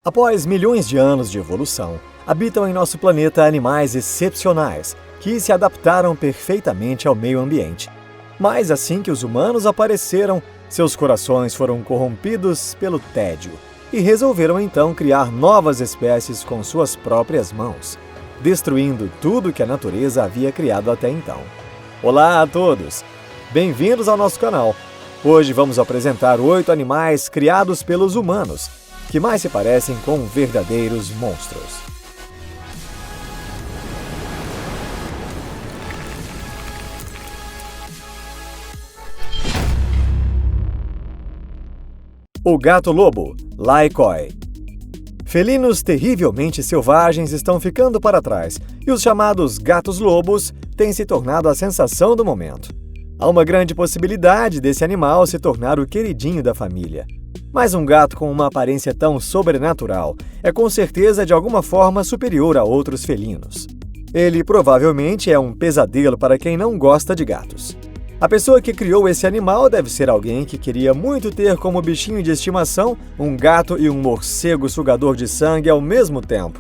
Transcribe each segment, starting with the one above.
Após milhões de anos de evolução, habitam em nosso planeta animais excepcionais que se adaptaram perfeitamente ao meio ambiente. Mas assim que os humanos apareceram, seus corações foram corrompidos pelo tédio e resolveram então criar novas espécies com suas próprias mãos, destruindo tudo que a natureza havia criado até então. Olá a todos! Bem-vindos ao nosso canal. Hoje vamos apresentar 8 animais criados pelos humanos, que mais se parecem com verdadeiros monstros. O gato-lobo, Laikoi. Felinos terrivelmente selvagens estão ficando para trás e os chamados gatos-lobos têm se tornado a sensação do momento. Há uma grande possibilidade desse animal se tornar o queridinho da família. Mas um gato com uma aparência tão sobrenatural é com certeza de alguma forma superior a outros felinos. Ele provavelmente é um pesadelo para quem não gosta de gatos. A pessoa que criou esse animal deve ser alguém que queria muito ter como bichinho de estimação um gato e um morcego sugador de sangue ao mesmo tempo,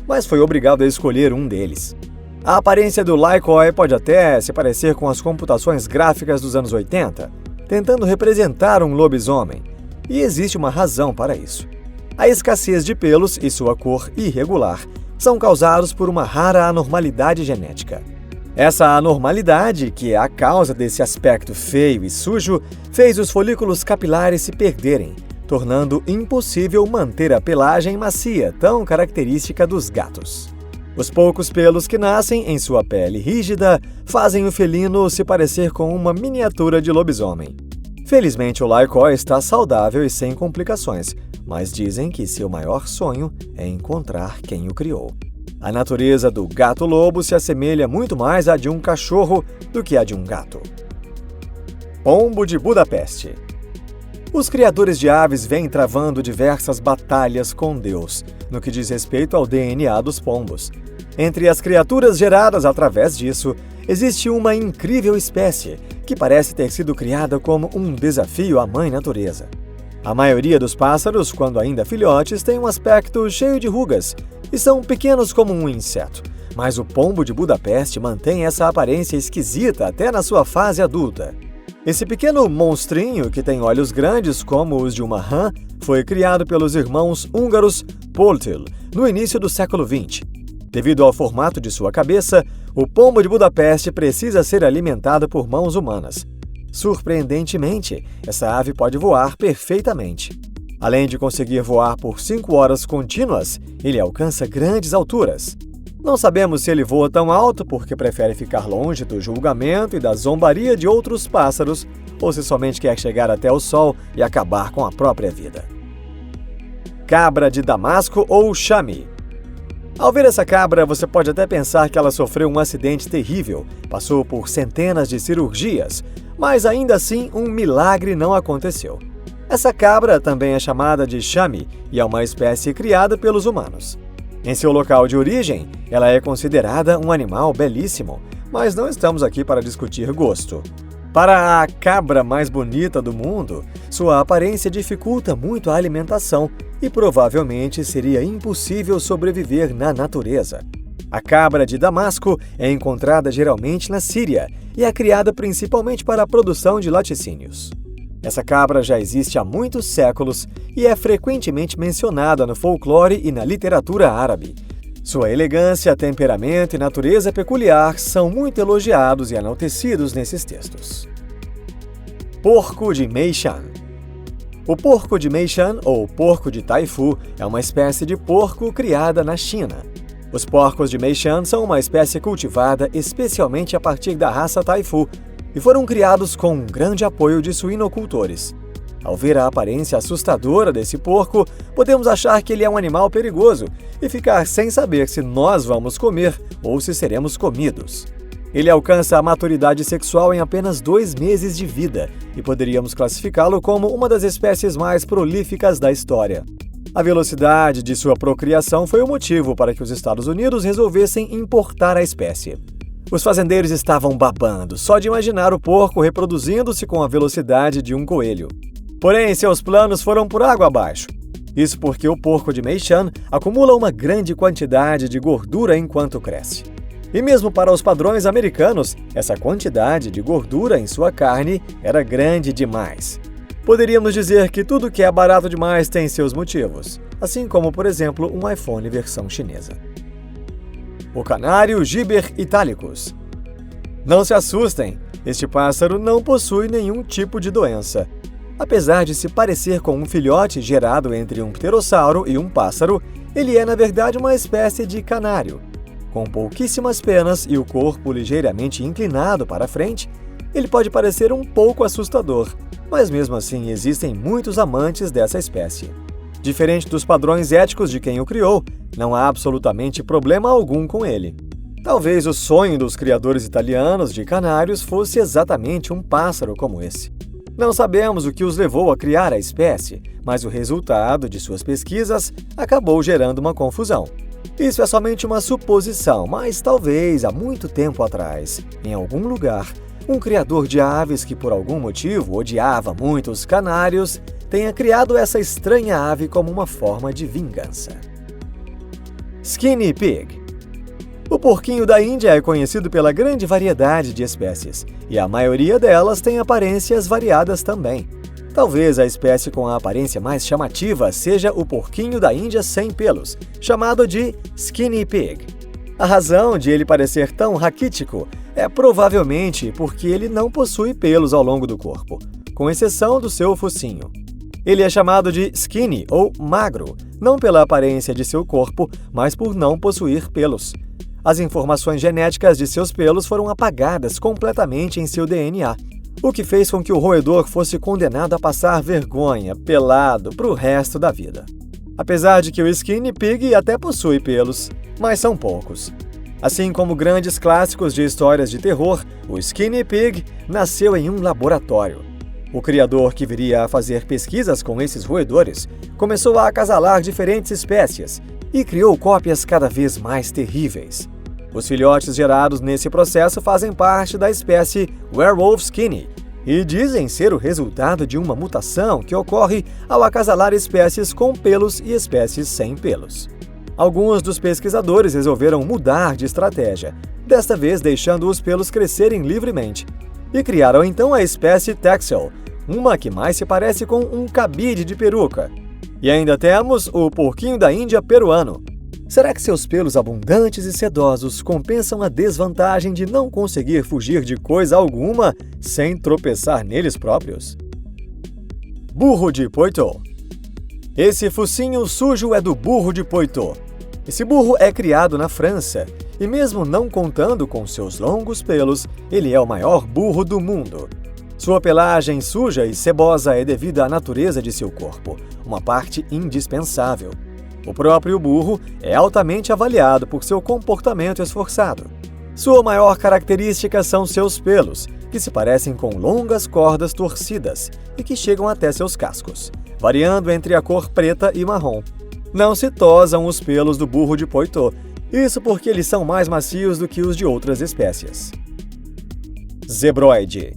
mas foi obrigado a escolher um deles. A aparência do Laikoi pode até se parecer com as computações gráficas dos anos 80, tentando representar um lobisomem, e existe uma razão para isso. A escassez de pelos e sua cor irregular são causados por uma rara anormalidade genética. Essa anormalidade, que é a causa desse aspecto feio e sujo, fez os folículos capilares se perderem, tornando impossível manter a pelagem macia tão característica dos gatos. Os poucos pelos que nascem em sua pele rígida fazem o felino se parecer com uma miniatura de lobisomem. Felizmente o Laikoi está saudável e sem complicações, mas dizem que seu maior sonho é encontrar quem o criou. A natureza do gato-lobo se assemelha muito mais à de um cachorro do que à de um gato. Pombo de Budapeste. Os criadores de aves vêm travando diversas batalhas com Deus, no que diz respeito ao DNA dos pombos. Entre as criaturas geradas através disso, existe uma incrível espécie que parece ter sido criada como um desafio à mãe natureza. A maioria dos pássaros, quando ainda filhotes, tem um aspecto cheio de rugas e são pequenos como um inseto, mas o pombo de Budapeste mantém essa aparência esquisita até na sua fase adulta. Esse pequeno monstrinho, que tem olhos grandes como os de uma rã, foi criado pelos irmãos húngaros Pöltl no início do século XX. Devido ao formato de sua cabeça, o pombo de Budapeste precisa ser alimentado por mãos humanas. Surpreendentemente, essa ave pode voar perfeitamente. Além de conseguir voar por 5 horas contínuas, ele alcança grandes alturas. Não sabemos se ele voa tão alto porque prefere ficar longe do julgamento e da zombaria de outros pássaros, ou se somente quer chegar até o sol e acabar com a própria vida. Cabra de Damasco ou Chame. Ao ver essa cabra, você pode até pensar que ela sofreu um acidente terrível, passou por centenas de cirurgias, mas ainda assim um milagre não aconteceu. Essa cabra também é chamada de chame e é uma espécie criada pelos humanos. Em seu local de origem, ela é considerada um animal belíssimo, mas não estamos aqui para discutir gosto. Para a cabra mais bonita do mundo, sua aparência dificulta muito a alimentação e provavelmente seria impossível sobreviver na natureza. A cabra de Damasco é encontrada geralmente na Síria e é criada principalmente para a produção de laticínios. Essa cabra já existe há muitos séculos e é frequentemente mencionada no folclore e na literatura árabe. Sua elegância, temperamento e natureza peculiar são muito elogiados e enaltecidos nesses textos. Porco de Meishan. O porco de Meishan, ou porco de Taifu, é uma espécie de porco criada na China. Os porcos de Meishan são uma espécie cultivada especialmente a partir da raça Taifu e foram criados com um grande apoio de suinocultores. Ao ver a aparência assustadora desse porco, podemos achar que ele é um animal perigoso e ficar sem saber se nós vamos comer ou se seremos comidos. Ele alcança a maturidade sexual em apenas 2 meses de vida e poderíamos classificá-lo como uma das espécies mais prolíficas da história. A velocidade de sua procriação foi o motivo para que os Estados Unidos resolvessem importar a espécie. Os fazendeiros estavam babando só de imaginar o porco reproduzindo-se com a velocidade de um coelho. Porém, seus planos foram por água abaixo. Isso porque o porco de Meishan acumula uma grande quantidade de gordura enquanto cresce. E mesmo para os padrões americanos, essa quantidade de gordura em sua carne era grande demais. Poderíamos dizer que tudo que é barato demais tem seus motivos, assim como, por exemplo, um iPhone versão chinesa. O canário Gibber italicus. Não se assustem, este pássaro não possui nenhum tipo de doença. Apesar de se parecer com um filhote gerado entre um pterossauro e um pássaro, ele é na verdade uma espécie de canário. Com pouquíssimas penas e o corpo ligeiramente inclinado para frente, ele pode parecer um pouco assustador, mas mesmo assim existem muitos amantes dessa espécie. Diferente dos padrões éticos de quem o criou, não há absolutamente problema algum com ele. Talvez o sonho dos criadores italianos de canários fosse exatamente um pássaro como esse. Não sabemos o que os levou a criar a espécie, mas o resultado de suas pesquisas acabou gerando uma confusão. Isso é somente uma suposição, mas talvez há muito tempo atrás, em algum lugar, um criador de aves que por algum motivo odiava muito os canários tenha criado essa estranha ave como uma forma de vingança. Skinny Pig. O porquinho da Índia é conhecido pela grande variedade de espécies, e a maioria delas tem aparências variadas também. Talvez a espécie com a aparência mais chamativa seja o porquinho da Índia sem pelos, chamado de Skinny Pig. A razão de ele parecer tão raquítico é provavelmente porque ele não possui pelos ao longo do corpo, com exceção do seu focinho. Ele é chamado de skinny ou magro, não pela aparência de seu corpo, mas por não possuir pelos. As informações genéticas de seus pelos foram apagadas completamente em seu DNA, o que fez com que o roedor fosse condenado a passar vergonha, pelado, para o resto da vida. Apesar de que o Skinny Pig até possui pelos, mas são poucos. Assim como grandes clássicos de histórias de terror, o Skinny Pig nasceu em um laboratório. O criador que viria a fazer pesquisas com esses roedores começou a acasalar diferentes espécies e criou cópias cada vez mais terríveis. Os filhotes gerados nesse processo fazem parte da espécie Werewolf Skinny e dizem ser o resultado de uma mutação que ocorre ao acasalar espécies com pelos e espécies sem pelos. Alguns dos pesquisadores resolveram mudar de estratégia, desta vez deixando os pelos crescerem livremente, e criaram então a espécie Texel, uma que mais se parece com um cabide de peruca. E ainda temos o porquinho da Índia peruano. Será que seus pelos abundantes e sedosos compensam a desvantagem de não conseguir fugir de coisa alguma sem tropeçar neles próprios? Burro de Poitou. Esse focinho sujo é do burro de Poitou. Esse burro é criado na França e, mesmo não contando com seus longos pelos, ele é o maior burro do mundo. Sua pelagem suja e sebosa é devido à natureza de seu corpo, uma parte indispensável. O próprio burro é altamente avaliado por seu comportamento esforçado. Sua maior característica são seus pelos, que se parecem com longas cordas torcidas e que chegam até seus cascos, variando entre a cor preta e marrom. Não se tosam os pelos do burro de Poitou, isso porque eles são mais macios do que os de outras espécies. Zebroide.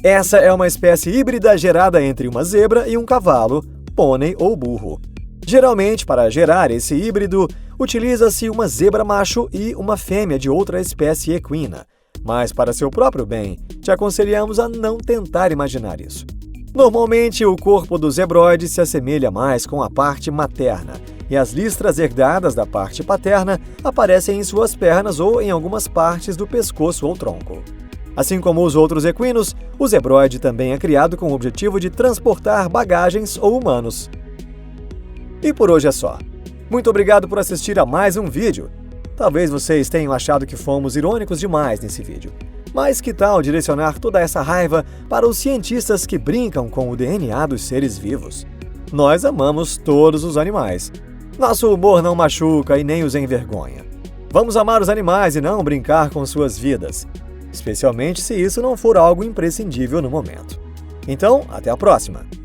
Essa é uma espécie híbrida gerada entre uma zebra e um cavalo, pônei ou burro. Geralmente, para gerar esse híbrido, utiliza-se uma zebra macho e uma fêmea de outra espécie equina. Mas, para seu próprio bem, te aconselhamos a não tentar imaginar isso. Normalmente, o corpo do zebroide se assemelha mais com a parte materna, e as listras herdadas da parte paterna aparecem em suas pernas ou em algumas partes do pescoço ou tronco. Assim como os outros equinos, o zebroide também é criado com o objetivo de transportar bagagens ou humanos. E por hoje é só. Muito obrigado por assistir a mais um vídeo. Talvez vocês tenham achado que fomos irônicos demais nesse vídeo. Mas que tal direcionar toda essa raiva para os cientistas que brincam com o DNA dos seres vivos? Nós amamos todos os animais. Nosso humor não machuca e nem os envergonha. Vamos amar os animais e não brincar com suas vidas, especialmente se isso não for algo imprescindível no momento. Então, até a próxima!